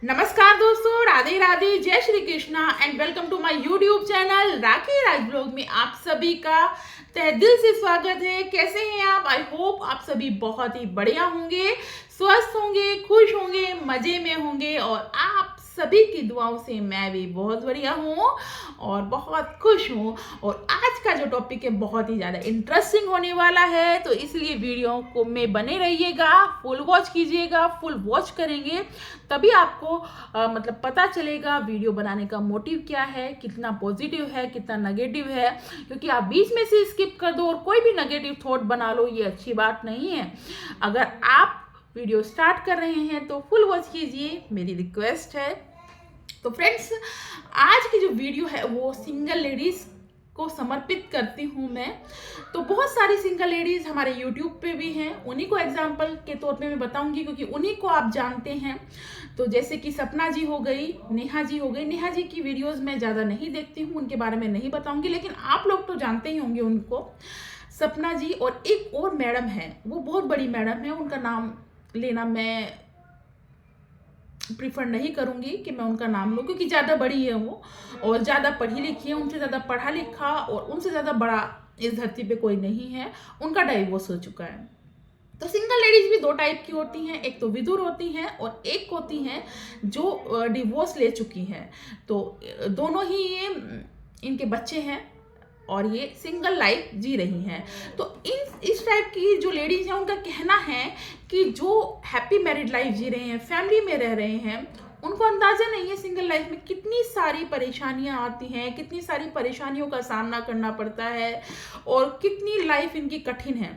नमस्कार दोस्तों, राधे राधे, जय Shri Krishna and welcome to my YouTube channel Rakhi Raj blog में आप सभी का तहे दिल से स्वागत है। कैसे हैं आप? आई होप आप सभी बहुत ही बढ़िया होंगे, स्वस्थ होंगे, खुश होंगे, मजे में होंगे और आप सभी की दुआओं से मैं भी बहुत बढ़िया हूँ और बहुत खुश हूँ। और आज का जो टॉपिक है बहुत ही ज़्यादा इंटरेस्टिंग होने वाला है, तो इसलिए वीडियो को में बने रहिएगा, फुल वॉच कीजिएगा। फुल वॉच करेंगे तभी आपको मतलब पता चलेगा वीडियो बनाने का मोटिव क्या है, कितना पॉजिटिव है, कितना नेगेटिव है। क्योंकि आप बीच में से स्किप कर दो और कोई भी नेगेटिव थॉट बना लो, ये अच्छी बात नहीं है। अगर आप वीडियो स्टार्ट कर रहे हैं तो फुल वॉच कीजिए, मेरी रिक्वेस्ट है। तो फ्रेंड्स, आज की जो वीडियो है वो सिंगल लेडीज को समर्पित करती हूँ मैं। तो बहुत सारी सिंगल लेडीज हमारे यूट्यूब पे भी हैं, उन्हीं को एग्जाम्पल के तौर पे मैं बताऊंगी क्योंकि उन्हीं को आप जानते हैं। तो जैसे कि सपना जी हो गई, नेहा जी हो गई। नेहा जी की वीडियोस मैं ज़्यादा नहीं देखती हूँ, उनके बारे में नहीं बताऊंगी, लेकिन आप लोग तो जानते ही होंगे उनको। सपना जी और एक और मैडम है, वो बहुत बड़ी मैडम है, उनका नाम लेना मैं प्रीफर नहीं करूंगी कि मैं उनका नाम लूँ, क्योंकि ज़्यादा बड़ी है वो और ज़्यादा पढ़ी लिखी है, उनसे ज़्यादा पढ़ा लिखा और उनसे ज़्यादा बड़ा इस धरती पे कोई नहीं है। उनका डाइवोर्स हो चुका है। तो सिंगल लेडीज भी दो टाइप की होती हैं, एक तो विधुर होती हैं और एक होती हैं जो डिवोर्स ले चुकी हैं। तो दोनों ही ये इनके बच्चे हैं और ये सिंगल लाइफ जी रही हैं। तो इस टाइप की जो लेडीज हैं उनका कहना है कि जो हैप्पी मैरिड लाइफ जी रहे हैं, फैमिली में रह रहे हैं, उनको अंदाजा नहीं है सिंगल लाइफ में कितनी सारी परेशानियां आती हैं, कितनी सारी परेशानियों का सामना करना पड़ता है और कितनी लाइफ इनकी कठिन है।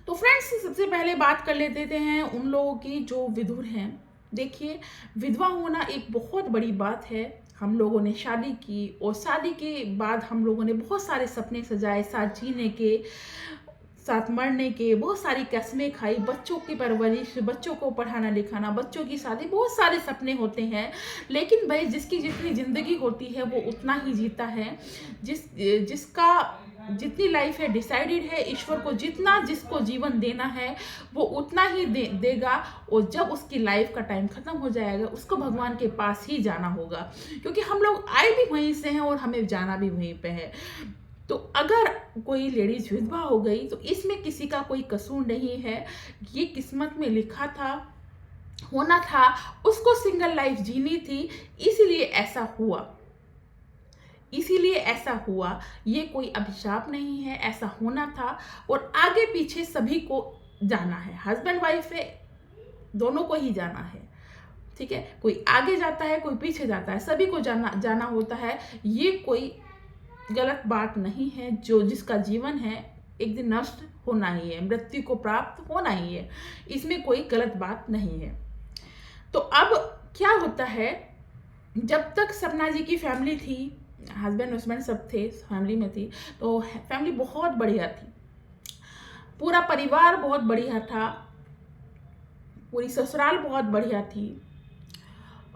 तो फ्रेंड्स, सबसे पहले बात कर लेते हैं उन लोगों की जो विधुर हैं। देखिए, विधवा होना एक बहुत बड़ी बात है। हम लोगों ने शादी की और शादी के बाद हम लोगों ने बहुत सारे सपने सजाए, साथ जीने के, साथ मरने के, बहुत सारी कस्में खाई, बच्चों की परवरिश, बच्चों को पढ़ाना लिखाना, बच्चों की शादी, बहुत सारे सपने होते हैं। लेकिन भाई जिसकी जितनी ज़िंदगी होती है वो उतना ही जीता है। जिसका जितनी लाइफ है डिसाइडेड है, ईश्वर को जितना जिसको जीवन देना है वो उतना ही देगा। और जब उसकी लाइफ का टाइम खत्म हो जाएगा उसको भगवान के पास ही जाना होगा, क्योंकि हम लोग आए भी वहीं से हैं और हमें जाना भी वहीं पे है। तो अगर कोई लेडीज विधवा हो गई तो इसमें किसी का कोई कसूर नहीं है, ये किस्मत में लिखा था, होना था, उसको सिंगल लाइफ जीनी थी, इसीलिए ऐसा हुआ। इसीलिए ऐसा हुआ, ये कोई अभिशाप नहीं है, ऐसा होना था। और आगे पीछे सभी को जाना है, हस्बैंड वाइफ है, दोनों को ही जाना है। ठीक है, कोई आगे जाता है, कोई पीछे जाता है, सभी को जाना होता है। ये कोई गलत बात नहीं है। जो जिसका जीवन है एक दिन नष्ट होना ही है, मृत्यु को प्राप्त होना ही है, इसमें कोई गलत बात नहीं है। तो अब क्या होता है, जब तक सपना जी की फैमिली थी, हस्बैंड सब थे, फैमिली में थी, तो फैमिली बहुत बढ़िया थी, पूरा परिवार बहुत बढ़िया था, पूरी ससुराल बहुत बढ़िया थी।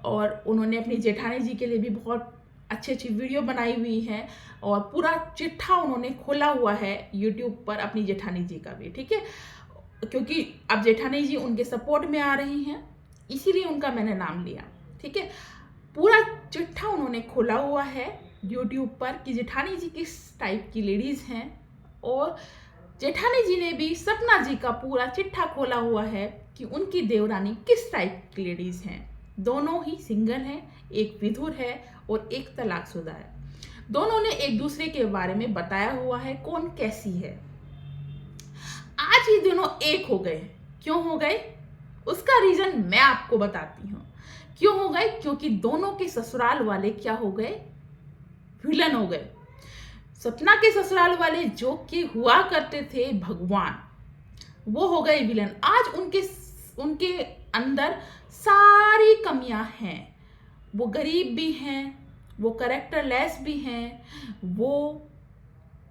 और उन्होंने अपनी जेठानी जी के लिए भी बहुत अच्छी अच्छी वीडियो बनाई हुई है और पूरा चिट्ठा उन्होंने खोला हुआ है यूट्यूब पर अपनी जेठानी जी का भी। ठीक है, क्योंकि अब जेठानी जी उनके सपोर्ट में आ रही हैं, इसीलिए उनका मैंने नाम लिया। ठीक है, पूरा चिट्ठा उन्होंने खोला हुआ है यूट्यूब पर कि जेठानी जी किस टाइप की लेडीज़ हैं, और जेठानी जी ने भी सपना जी का पूरा चिट्ठा खोला हुआ है कि उनकी देवरानी किस टाइप की लेडीज़ हैं। दोनों ही सिंगल हैं, एक विधुर है और एक तलाकशुदा है। दोनों ने एक दूसरे के बारे में बताया हुआ है कौन कैसी है। आज ही दोनों एक हो गए। क्यों हो गए उसका रीजन मैं आपको बताती हूँ। क्यों हो गए? क्योंकि दोनों के ससुराल वाले क्या हो गए, विलन हो गए। सपना के ससुराल वाले जो कि हुआ करते थे भगवान, वो हो गए विलन। आज उनके अंदर सारी कमियां हैं। वो गरीब भी हैं, वो कैरेक्टरलेस भी हैं, वो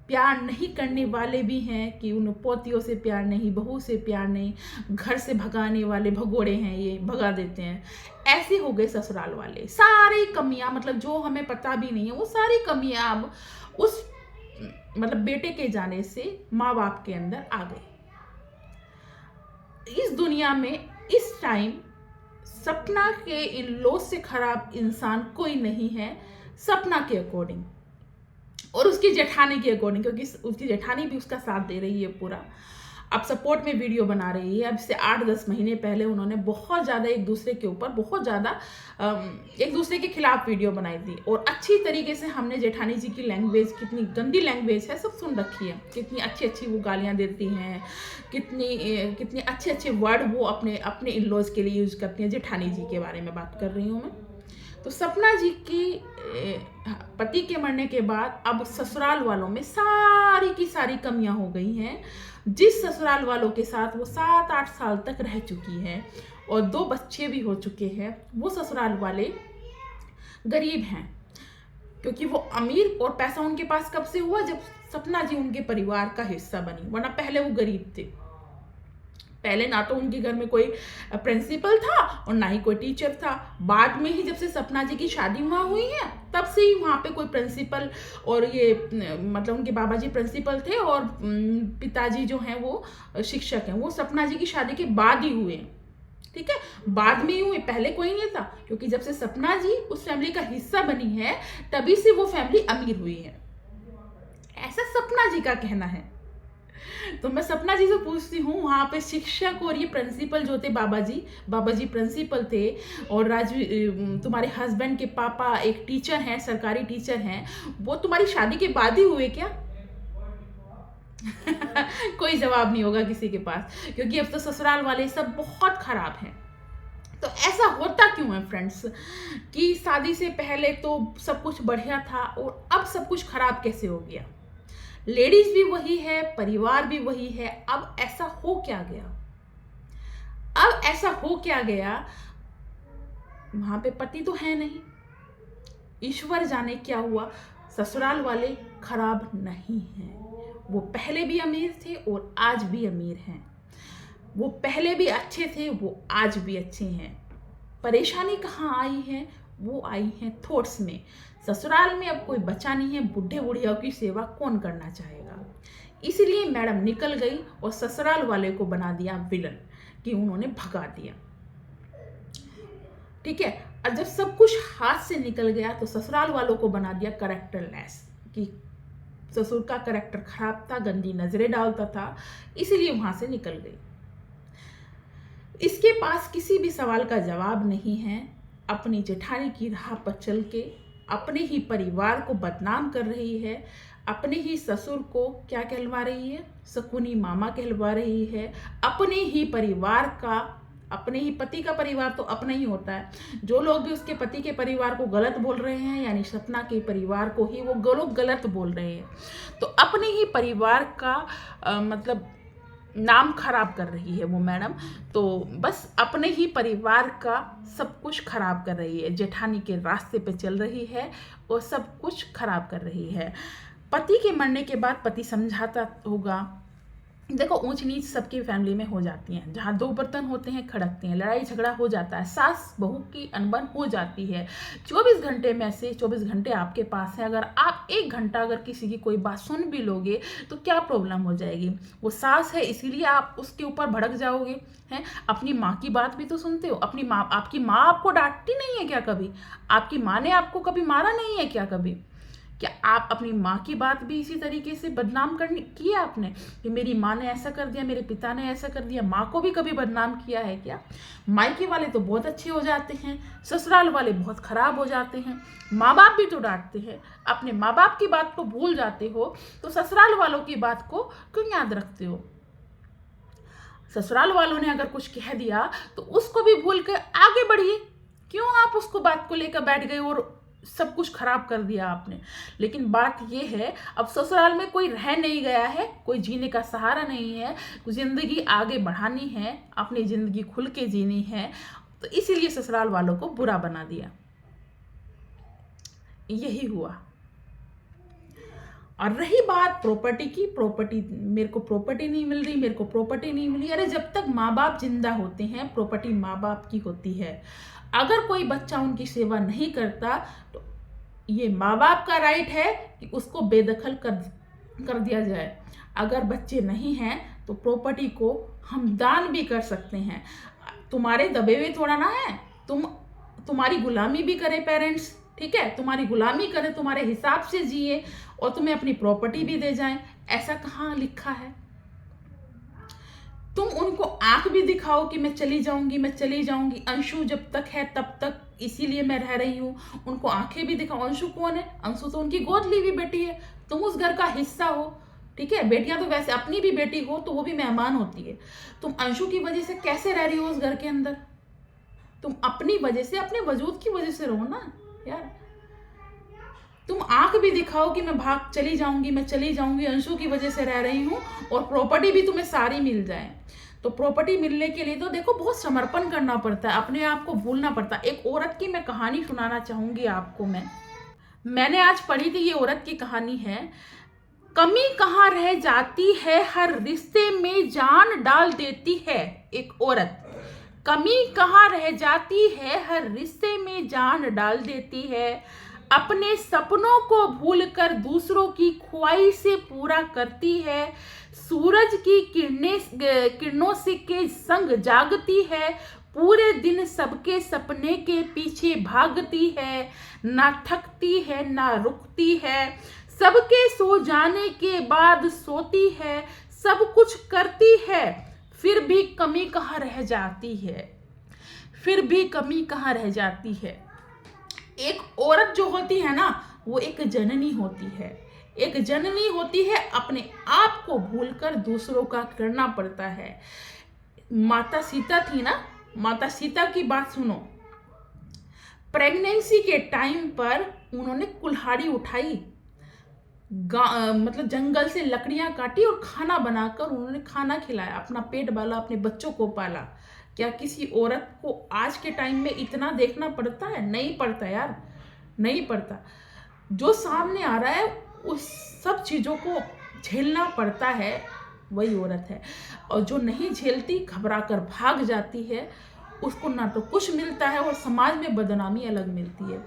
प्यार नहीं करने वाले भी हैं कि उन पोतियों से प्यार नहीं, बहू से प्यार नहीं, घर से भगाने वाले भगोड़े हैं, ये भगा देते हैं। ऐसे हो गए ससुराल वाले। सारी कमियां, मतलब जो हमें पता भी नहीं है, वो सारी कमियां अब उस मतलब बेटे के जाने से माँ बाप के अंदर आ गई। इस दुनिया में इस टाइम सपना के इन लॉज से खराब इंसान कोई नहीं है सपना के अकॉर्डिंग और उसकी जेठानी के अकॉर्डिंग, क्योंकि उसकी जेठानी भी उसका साथ दे रही है पूरा। अब सपोर्ट में वीडियो बना रही है। अब से 8-10 महीने पहले उन्होंने बहुत ज़्यादा एक दूसरे के ऊपर बहुत ज़्यादा एक दूसरे के खिलाफ वीडियो बनाई थी और अच्छी तरीके से हमने जेठानी जी की लैंग्वेज, कितनी गंदी लैंग्वेज है, सब सुन रखी है। कितनी अच्छी अच्छी वो गालियाँ देती हैं, कितनी अच्छे अच्छे वर्ड वो अपने अपने इन लॉज के लिए यूज़ करती हैं। जेठानी जी के बारे में बात कर रही हूँ मैं। तो सपना जी की पति के मरने के बाद अब ससुराल वालों में सारी की सारी कमियां हो गई हैं। जिस ससुराल वालों के साथ वो 7-8 साल तक रह चुकी है और 2 बच्चे भी हो चुके हैं, वो ससुराल वाले गरीब हैं, क्योंकि वो अमीर और पैसा उनके पास कब से हुआ, जब सपना जी उनके परिवार का हिस्सा बनी, वरना पहले वो गरीब थे। पहले ना तो उनके घर में कोई प्रिंसिपल था और ना ही कोई टीचर था। बाद में ही जब से सपना जी की शादी वहाँ हुई है तब से ही वहाँ पे कोई प्रिंसिपल और ये मतलब उनके बाबा जी प्रिंसिपल थे और पिताजी जो हैं वो शिक्षक हैं। वो सपना जी की शादी के बाद ही हुए, ठीक है, बाद में ही हुए, पहले कोई नहीं था। क्योंकि जब से सपना जी उस फैमिली का हिस्सा बनी है तभी से वो फैमिली अमीर हुई है, ऐसा सपना जी का कहना है। तो मैं सपना जी से पूछती हूँ, वहाँ पे शिक्षक और ये प्रिंसिपल जो थे, बाबा जी प्रिंसिपल थे और तुम्हारे हस्बैंड के पापा एक टीचर हैं, सरकारी टीचर हैं, वो तुम्हारी शादी के बाद ही हुए क्या? कोई जवाब नहीं होगा किसी के पास, क्योंकि अब तो ससुराल वाले सब बहुत खराब हैं। तो ऐसा होता क्यों है फ्रेंड्स कि शादी से पहले तो सब कुछ बढ़िया था और अब सब कुछ खराब कैसे हो गया? लेडीज भी वही है, परिवार भी वही है, अब ऐसा हो क्या गया? अब ऐसा हो क्या गया? वहां पे पति तो है नहीं, ईश्वर जाने क्या हुआ। ससुराल वाले खराब नहीं हैं, वो पहले भी अमीर थे और आज भी अमीर हैं। वो पहले भी अच्छे थे, वो आज भी अच्छे हैं। परेशानी कहाँ आई है? वो आई है थॉट्स में। ससुराल में अब कोई बचा नहीं है, बुढ़े बुढ़ियाओं की सेवा कौन करना चाहेगा? इसलिए मैडम निकल गई और ससुराल वाले को बना दिया विलन, कि उन्होंने भगा दिया, ठीक है। और जब सब कुछ हाथ से निकल गया तो ससुराल वालों को बना दिया कैरेक्टरलेस, कि ससुर का कैरेक्टर खराब था, गंदी नजरें डालता था, इसीलिए वहां से निकल गई। इसके पास किसी भी सवाल का जवाब नहीं है। अपनी जेठानी की राह पर चल के अपने ही परिवार को बदनाम कर रही है, अपने ही ससुर को क्या कहलवा रही है? शकुनी मामा कहलवा रही है। अपने ही परिवार का, अपने ही पति का परिवार तो अपना ही होता है। जो लोग भी उसके पति के परिवार को गलत बोल रहे हैं, यानी सपना के परिवार को ही वो लोग गलत बोल रहे हैं, तो अपने ही परिवार का मतलब नाम खराब कर रही है वो मैडम। तो बस अपने ही परिवार का सब कुछ खराब कर रही है, जेठानी के रास्ते पे चल रही है और सब कुछ खराब कर रही है। पति के मरने के बाद पति समझाता होगा। देखो, ऊंच नीच सबकी फैमिली में हो जाती हैं, जहाँ 2 बर्तन होते हैं खड़कते हैं, लड़ाई झगड़ा हो जाता है, सास बहू की अनबन हो जाती है। 24 घंटे में से 24 घंटे आपके पास है, अगर आप 1 घंटा अगर किसी की कोई बात सुन भी लोगे तो क्या प्रॉब्लम हो जाएगी? वो सास है इसीलिए आप उसके ऊपर भड़क जाओगे, हैं? अपनी माँ की बात भी तो सुनते हो। अपनी माँ, आपकी माँ आपको डांटती नहीं है क्या कभी? आपकी माँ ने आपको कभी मारा नहीं है क्या कभी? क्या आप अपनी माँ की बात भी इसी तरीके से बदनाम करनी की है आपने, कि मेरी माँ ने ऐसा कर दिया, मेरे पिता ने ऐसा कर दिया? माँ को भी कभी बदनाम किया है क्या? मायके वाले तो बहुत अच्छे हो जाते हैं, ससुराल वाले बहुत खराब हो जाते हैं। माँ बाप भी तो डांटते हैं, अपने माँ बाप की बात को भूल जाते हो, तो ससुराल वालों की बात को क्यों याद रखते हो? ससुराल वालों ने अगर कुछ कह दिया तो उसको भी भूल कर आगे बढ़िए। क्यों आप उसको बात को लेकर बैठ गए और सब कुछ खराब कर दिया आपने? लेकिन बात यह है, अब ससुराल में कोई रह नहीं गया है, कोई जीने का सहारा नहीं है, जिंदगी आगे बढ़ानी है, अपनी जिंदगी खुल के जीनी है, तो इसीलिए ससुराल वालों को बुरा बना दिया। यही हुआ। और रही बात प्रॉपर्टी की, प्रॉपर्टी मेरे को प्रॉपर्टी नहीं मिल रही, मेरे को प्रॉपर्टी नहीं मिली। अरे जब तक माँ बाप जिंदा होते हैं प्रॉपर्टी माँ बाप की होती है। अगर कोई बच्चा उनकी सेवा नहीं करता तो ये माँ बाप का राइट है कि उसको बेदखल कर दिया जाए। अगर बच्चे नहीं हैं तो प्रॉपर्टी को हम दान भी कर सकते हैं। तुम्हारे दबे हुए थोड़ा ना है, तुम तुम्हारी गुलामी भी करे पेरेंट्स, ठीक है, तुम्हारी गुलामी करे, तुम्हारे हिसाब से जिए और तुम्हें अपनी प्रॉपर्टी भी दे जाएं, ऐसा कहाँ लिखा है? तुम उनको आंख भी दिखाओ कि मैं चली जाऊंगी, मैं चली जाऊंगी, अंशु जब तक है तब तक इसीलिए मैं रह रही हूँ, उनको आंखें भी दिखाओ। अंशु कौन है? अंशु तो उनकी गोद ली हुई बेटी है, तुम उस घर का हिस्सा हो, ठीक है। बेटियां तो वैसे अपनी भी बेटी हो तो वो भी मेहमान होती है। तुम अंशु की वजह से कैसे रह रही हो उस घर के अंदर? तुम अपनी वजह से, अपने वजूद की वजह से रहो ना यार। तुम आंख भी दिखाओ कि मैं भाग चली जाऊंगी, मैं चली जाऊंगी, अंशु की वजह से रह रही हूँ, और प्रॉपर्टी भी तुम्हें सारी मिल जाए। तो प्रॉपर्टी मिलने के लिए तो देखो बहुत समर्पण करना पड़ता है, अपने आप को भूलना पड़ता है। एक औरत की मैं कहानी सुनाना चाहूंगी आपको। मैंने आज पढ़ी थी, ये औरत की कहानी है। कमी कहाँ रह जाती है, हर रिश्ते में जान डाल देती है एक औरत। कमी कहाँ रह जाती है, हर रिश्ते में जान डाल देती है। अपने सपनों को भूलकर दूसरों की ख्वाहिशें पूरा करती है। सूरज की किरणों से के संग जागती है। पूरे दिन सबके सपने के पीछे भागती है। ना थकती है ना रुकती है। सबके सो जाने के बाद सोती है। सब कुछ करती है, फिर भी कमी कहाँ रह जाती है, फिर भी कमी कहाँ रह जाती है। एक औरत जो होती है ना, वो एक जननी होती है। एक जननी होती है, अपने आप को भूलकर दूसरों का करना पड़ता है। माता सीता थी ना, माता सीता की बात सुनो। प्रेगनेंसी के टाइम पर उन्होंने कुल्हाड़ी उठाई, मतलब जंगल से लकड़ियां काटी और खाना बनाकर उन्होंने खाना खिलाया, अपना पेट पाला, अपने बच्चों को पाला। क्या किसी औरत को आज के टाइम में इतना देखना पड़ता है? नहीं पड़ता यार, नहीं पड़ता। जो सामने आ रहा है उस सब चीज़ों को झेलना पड़ता है, वही औरत है। और जो नहीं झेलती, घबरा कर भाग जाती है, उसको ना तो कुछ मिलता है और समाज में बदनामी अलग मिलती है।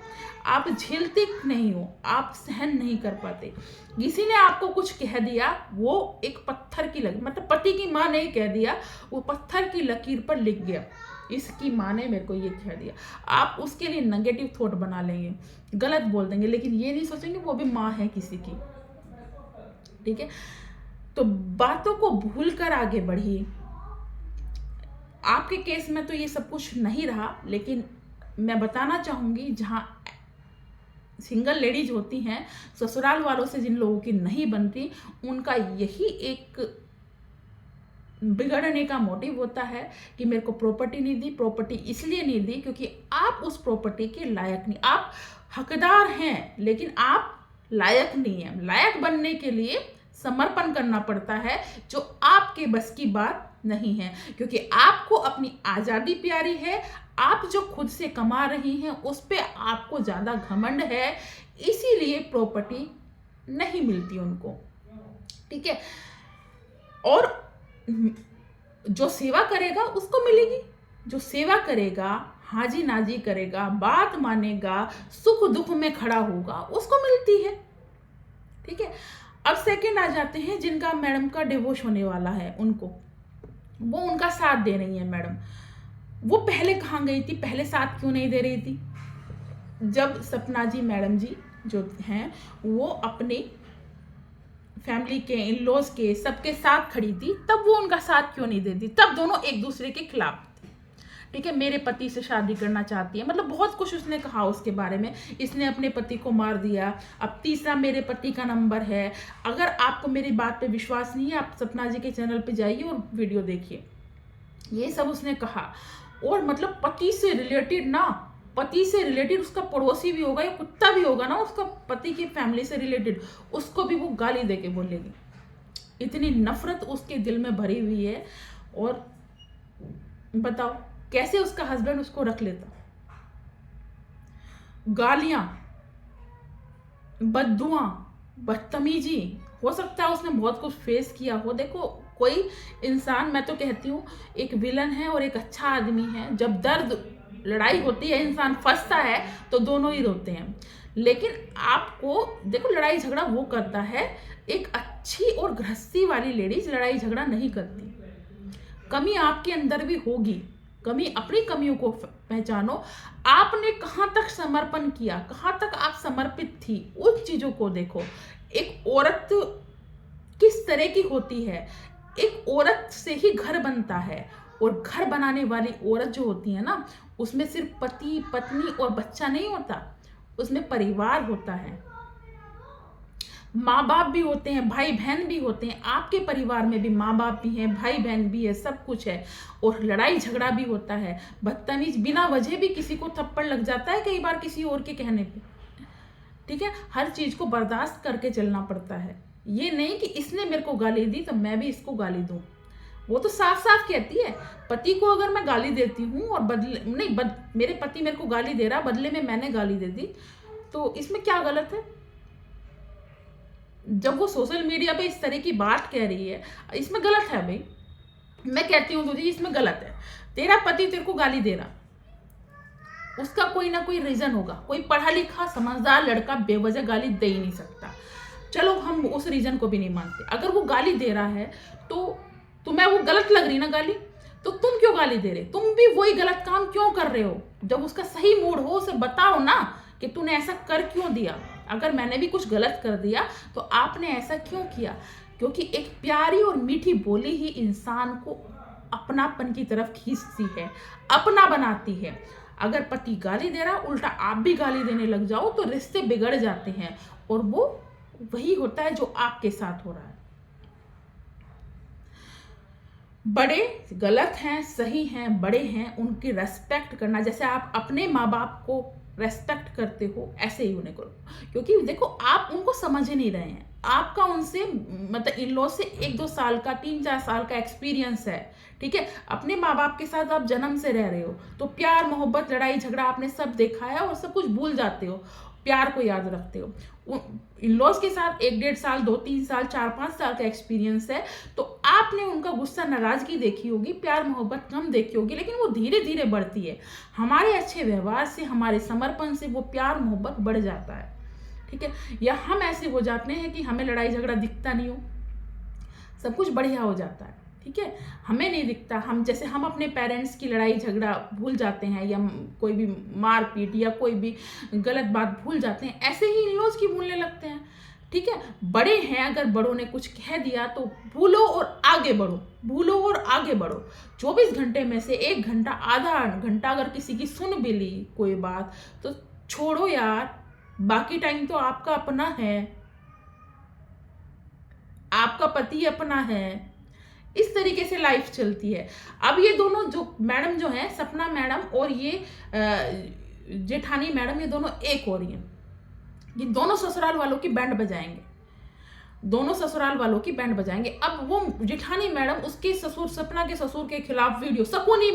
आप झेलते नहीं हो, आप सहन नहीं कर पाते। किसी ने आपको कुछ कह दिया, वो एक पत्थर की लकीर, मतलब पति की माँ ने कह दिया, वो पत्थर की लकीर पर लिख गया, इसकी माँ ने मेरे को ये कह दिया। आप उसके लिए नेगेटिव थॉट बना लेंगे, गलत बोल देंगे, लेकिन ये नहीं सोचेंगे वो भी माँ है किसी की, ठीक है। तो बातों को भूल कर आगे बढ़िए। आपके केस में तो ये सब कुछ नहीं रहा, लेकिन मैं बताना चाहूँगी जहाँ सिंगल लेडीज होती हैं, ससुराल वालों से जिन लोगों की नहीं बनती, उनका यही एक बिगड़ने का मोटिव होता है कि मेरे को प्रॉपर्टी नहीं दी। प्रॉपर्टी इसलिए नहीं दी क्योंकि आप उस प्रॉपर्टी के लायक नहीं, आप हकदार हैं लेकिन आप लायक नहीं हैं। लायक बनने के लिए समर्पण करना पड़ता है, जो आपके बस की बात नहीं है, क्योंकि आपको अपनी आज़ादी प्यारी है। आप जो खुद से कमा रही हैं उस पे आपको ज़्यादा घमंड है, इसीलिए प्रॉपर्टी नहीं मिलती उनको, ठीक है। और जो सेवा करेगा उसको मिलेगी, जो सेवा करेगा, हाजी नाजी करेगा, बात मानेगा, सुख दुख में खड़ा होगा, उसको मिलती है, ठीक है। अब सेकंड आ जाते हैं जिनका मैडम का डिवोर्स होने वाला है, उनको, वो उनका साथ दे रही है मैडम। वो पहले कहाँ गई थी, पहले साथ क्यों नहीं दे रही थी? जब सपना जी मैडम जी जो हैं वो अपने फैमिली के, इन लॉज के, सबके साथ खड़ी थी, तब वो उनका साथ क्यों नहीं देती? तब दोनों एक दूसरे के खिलाफ थे, ठीक है। मेरे पति से शादी करना चाहती है, मतलब बहुत कुछ उसने कहा उसके बारे में। इसने अपने पति को मार दिया। अब तीसरा मेरे पति का नंबर है। अगर आपको मेरी बात पे विश्वास नहीं है, आप सपना जी के चैनल पे जाइए और वीडियो देखिए, ये सब उसने कहा। और मतलब पति से रिलेटेड ना, पति से रिलेटेड उसका पड़ोसी भी होगा या कुत्ता भी होगा ना, उसका पति की फैमिली से रिलेटेड, उसको भी वो गाली दे के बोलेगी। इतनी नफरत उसके दिल में भरी हुई है। और बताओ कैसे उसका हस्बैंड उसको रख लेता? गालियां, बद्दुआ, बदतमीजी, हो सकता है उसने बहुत कुछ फेस किया हो। देखो कोई इंसान, मैं तो कहती हूँ, एक विलन है और एक अच्छा आदमी है। जब दर्द, लड़ाई होती है, इंसान फंसता है तो दोनों ही रोते हैं। लेकिन आपको देखो, लड़ाई झगड़ा वो करता है, एक अच्छी और गृहस्थी वाली लेडीज लड़ाई झगड़ा नहीं करती। कमी आपके अंदर भी होगी, कमी, अपनी कमियों को पहचानो। आपने कहाँ तक समर्पण किया, कहाँ तक आप समर्पित थी, उन चीज़ों को देखो। एक औरत किस तरह की होती है, एक औरत से ही घर बनता है, और घर बनाने वाली औरत जो होती है ना, उसमें सिर्फ पति पत्नी और बच्चा नहीं होता, उसमें परिवार होता है, माँ बाप भी होते हैं, भाई बहन भी होते हैं। आपके परिवार में भी माँ बाप भी हैं, भाई बहन भी है, सब कुछ है। और लड़ाई झगड़ा भी होता है, बदतमीज बिना वजह भी किसी को थप्पड़ लग जाता है कई बार किसी और के कहने पे, ठीक है। हर चीज को बर्दाश्त करके चलना पड़ता है। ये नहीं कि इसने मेरे को गाली दी तो मैं भी इसको गाली दूं। वो तो साफ साफ कहती है, पति को अगर मैं गाली देती हूँ और बदले नहीं मेरे पति मेरे को गाली दे रहा, बदले में मैंने गाली दे दी, तो इसमें क्या गलत है? जब वो सोशल मीडिया पे इस तरह की बात कह रही है, इसमें गलत है भाई। मैं कहती हूँ तुझे इसमें गलत है। तेरा पति तेरे को गाली दे रहा, उसका कोई ना कोई रीजन होगा। कोई पढ़ा लिखा समझदार लड़का बेवजह गाली दे ही नहीं सकता। चलो हम उस रीजन को भी नहीं मानते। अगर वो गाली दे रहा है तो तुम्हें वो गलत लग रही ना गाली, तो तुम क्यों गाली दे रहे? तुम भी वही गलत काम क्यों कर रहे हो? जब उसका सही मूड हो उसे बताओ ना कि तूने ऐसा कर क्यों दिया। अगर मैंने भी कुछ गलत कर दिया तो आपने ऐसा क्यों किया? क्योंकि एक प्यारी और मीठी बोली ही इंसान को अपनापन की तरफ खींचती है, अपना बनाती है। अगर पति गाली दे रहा, उल्टा आप भी गाली देने लग जाओ तो रिश्ते बिगड़ जाते हैं, और वो वही होता है जो आपके साथ हो रहा है। बड़े गलत हैं, सही हैं, बड़े हैं, उनकी रेस्पेक्ट करना, जैसे आप अपने माँ बाप को रेस्पेक्ट करते हो ऐसे ही उन्हें करो। क्योंकि देखो आप उनको समझ नहीं रहे हैं, आपका उनसे मतलब इन लॉ से 1-2 साल का, 3-4 साल का एक्सपीरियंस है, ठीक है। अपने माँ बाप के साथ आप जन्म से रह रहे हो, तो प्यार मोहब्बत लड़ाई झगड़ा आपने सब देखा है और सब कुछ भूल जाते हो, प्यार को याद रखते हो। इन लॉज के साथ 1-1.5 साल, 2-3 साल, 4-5 साल का एक्सपीरियंस है, तो आपने उनका गुस्सा नाराजगी देखी होगी, प्यार मोहब्बत कम देखी होगी, लेकिन वो धीरे धीरे बढ़ती है। हमारे अच्छे व्यवहार से, हमारे समर्पण से वो प्यार मोहब्बत बढ़ जाता है, ठीक है। या हम ऐसे हो जाते हैं कि हमें लड़ाई झगड़ा दिखता नहीं हो, सब कुछ बढ़िया हो जाता है, ठीक है, हमें नहीं दिखता। हम अपने पेरेंट्स की लड़ाई झगड़ा भूल जाते हैं, या कोई भी मारपीट या कोई भी गलत बात भूल जाते हैं, ऐसे ही इन लॉज की भूलने लगते हैं, ठीक है। बड़े हैं, अगर बड़ों ने कुछ कह दिया तो भूलो और आगे बढ़ो, भूलो और आगे बढ़ो। 24 घंटे में से 1 घंटा, आधा घंटा अगर किसी की सुन भी ली कोई बात, तो छोड़ो यार, बाकी टाइम तो आपका अपना है, आपका पति अपना है। इस तरीके से लाइफ चलती है। अब ये दोनों जो मैडम जो हैं, सपना मैडम और ये जेठानी मैडम, ये दोनों एक हो रही हैं। ये दोनों ससुराल वालों की बैंड बजाएंगे, दोनों ससुराल वालों की बैंड बजाएंगे। अब वो जेठानी मैडम उसके ससुर, सपना के ससुर के खिलाफ वीडियो, शकुनी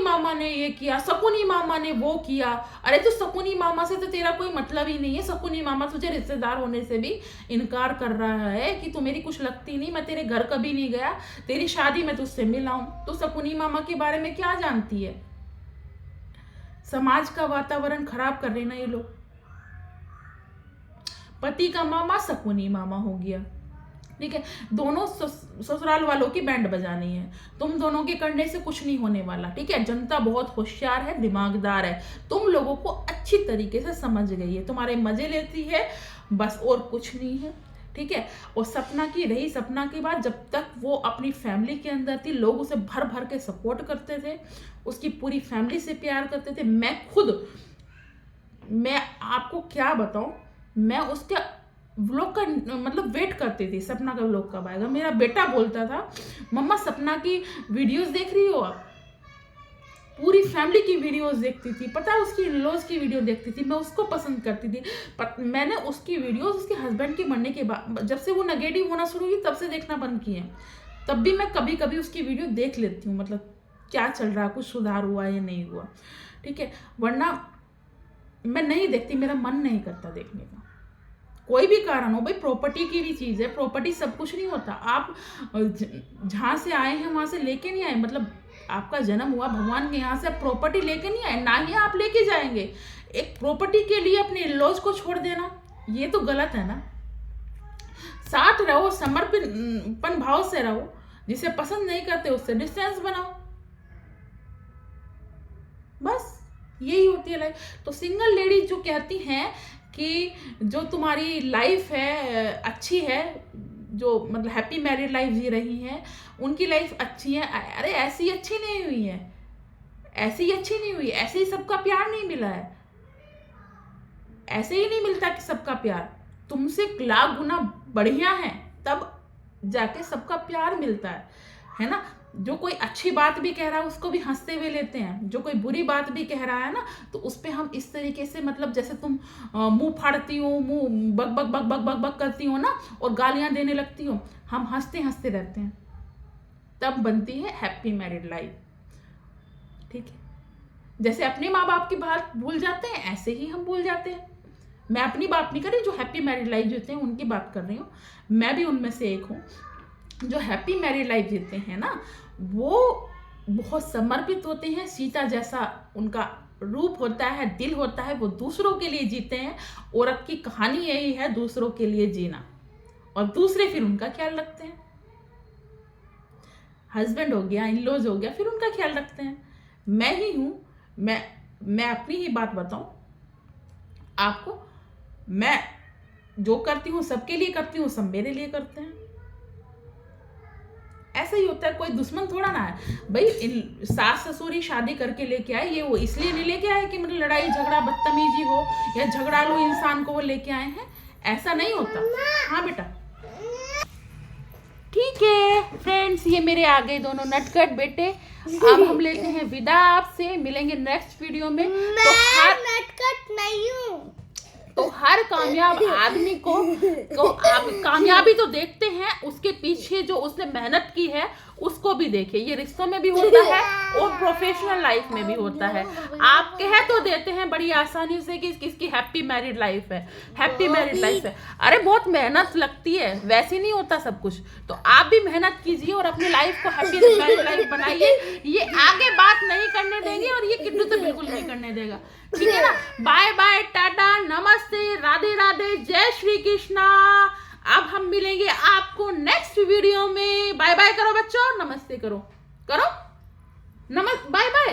मामा ने ये किया, शकुनी मामा ने वो किया। अरे तो शकुनी मामा से तो तेरा कोई मतलब ही नहीं है। शकुनी मामा तुझे रिश्तेदार होने से भी इनकार कर रहा है कि तू मेरी कुछ लगती नहीं, मैं तेरे घर कभी नहीं गया, तेरी शादी में तुझसे मिला हूं, तो शकुनी मामा के बारे में क्या जानती है? समाज का वातावरण खराब कर रहे ना ये लोग। पति का मामा शकुनी मामा हो गया, ठीक है। दोनों ससुराल वालों की बैंड बजानी है। तुम दोनों के करने से कुछ नहीं होने वाला, ठीक है। जनता बहुत होशियार है, दिमागदार है, तुम लोगों को अच्छी तरीके से समझ गई है, तुम्हारे मजे लेती है, बस और कुछ नहीं है, ठीक है। और सपना की बात, जब तक वो अपनी फैमिली के अंदर थी, लोग उसे भर भर के सपोर्ट करते थे, उसकी पूरी फैमिली से प्यार करते थे। मैं आपको क्या बताऊं, मैं उसके व्लॉग का मतलब वेट करती थी, सपना का व्लॉग कब आएगा। मेरा बेटा बोलता था, मम्मा सपना की वीडियोस देख रही हो आप? पूरी फैमिली की वीडियोस देखती थी, पता है, उसकी इन-लॉज की वीडियो देखती थी, मैं उसको पसंद करती थी। मैंने उसकी वीडियोस उसके हस्बैंड के मरने के बाद, जब से वो नेगेटिव होना शुरू हुई, तब से देखना बंद किए। तब भी मैं कभी कभी उसकी वीडियो देख लेती हूँ, मतलब क्या चल रहा है, कुछ सुधार हुआ या नहीं हुआ, ठीक है। वरना मैं नहीं देखती, मेरा मन नहीं करता देखने का, कोई भी कारण हो। भाई प्रॉपर्टी की भी चीज़ है, प्रॉपर्टी सब कुछ नहीं होता। आप जहाँ से आए हैं वहाँ से लेके नहीं आए, मतलब आपका जन्म हुआ भगवान के यहाँ से, आप प्रॉपर्टी लेके नहीं आए, ना ही आप लेके जाएंगे। एक प्रॉपर्टी के लिए अपने इन-लॉज को छोड़ देना, ये तो गलत है ना। साथ रहो, समर्पण भाव से रहो, जिसे पसंद नहीं करते उससे डिस्टेंस बनाओ, यही होती है लाइफ। तो सिंगल लेडीज जो कहती हैं कि जो तुम्हारी लाइफ है अच्छी है, जो मतलब हैप्पी मैरिड लाइफ जी रही हैं, उनकी लाइफ अच्छी है, अरे ऐसी अच्छी नहीं हुई है, ऐसी अच्छी नहीं हुई, ऐसे ही सबका प्यार नहीं मिला है, ऐसे ही नहीं मिलता कि सबका प्यार, तुमसे लाख गुना बढ़िया है तब जाके सबका प्यार मिलता है ना। जो कोई अच्छी बात भी कह रहा है उसको भी हंसते हुए लेते हैं, जो कोई बुरी बात भी कह रहा है ना तो उस पे हम इस तरीके से, मतलब जैसे तुम मुंह फाड़ती हो, मुंह बक बक बक बक बक बक करती हो ना और गालियां देने लगती हो, हम हंसते हंसते रहते हैं, तब बनती है हैप्पी मैरिड लाइफ। ठीक है, जैसे अपने माँ बाप की बात भूल जाते हैं ऐसे ही हम भूल जाते हैं। मैं अपनी बात नहीं कर रही, जो हैप्पी मैरिड लाइफ जीते हैं उनकी बात कर रही हूँ, मैं भी उनमें से एक हूँ। जो हैप्पी मैरिड लाइफ जीते हैं ना वो बहुत समर्पित होते हैं, सीता जैसा उनका रूप होता है, दिल होता है, वो दूसरों के लिए जीते हैं। औरत की कहानी यही है, दूसरों के लिए जीना, और दूसरे फिर उनका ख्याल रखते हैं। हस्बैंड हो गया, इन लॉज हो गया, फिर उनका ख्याल रखते हैं। मैं ही हूँ, मैं अपनी ही बात बताऊं आपको, मैं जो करती हूँ सबके लिए करती हूँ, सब मेरे लिए करते हैं। ऐसा ही होता है, कोई दुश्मन थोड़ा ना है भाई। सास ससुर ही शादी करके लेके आए, ये वो इसलिए नहीं लेके आए कि मतलब लड़ाई झगड़ा बदतमीजी हो या झगड़ालू इंसान को वो लेके आए हैं, ऐसा नहीं होता। हाँ बेटा, ठीक है फ्रेंड्स, ये मेरे आगे दोनों नटखट बेटे। अब हम लेते हैं विदा आपसे, मिलेंगे नेक्स्ट वीडियो में। मैं नटखट नहीं हूँ। तो हर कामयाब आदमी को आप कामयाबी तो देखते हैं, उसके पीछे जो उसने मेहनत की है उसको भी देखिए। ये रिश्तों में भी होता है और प्रोफेशनल लाइफ में भी होता है। आप कह तो देते हैं बड़ी आसानी से कि किसकी हैप्पी मैरिड लाइफ है, हैप्पी मैरिड लाइफ है, अरे बहुत मेहनत लगती है, वैसे नहीं होता सब कुछ। तो आप भी मेहनत कीजिए और अपनी लाइफ को हैप्पी मैरिड लाइफ बनाइए। ये आगे बात नहीं करने देंगे और ये किड्डू तो बिल्कुल नहीं करने देगा, ठीक है ना। बाय बाय, टाटा, नमस्ते, राधे राधे, जय श्री कृष्णा। अब हम मिलेंगे आपको नेक्स्ट वीडियो में। बाय बाय करो बच्चों, नमस्ते करो, करो बाय बाय।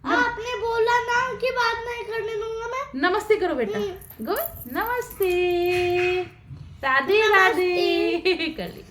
आपने बोला ना कि बात नहीं करने दूंगा मैं। नमस्ते करो बेटा, गो नमस्ते, राधे राधे कर ली।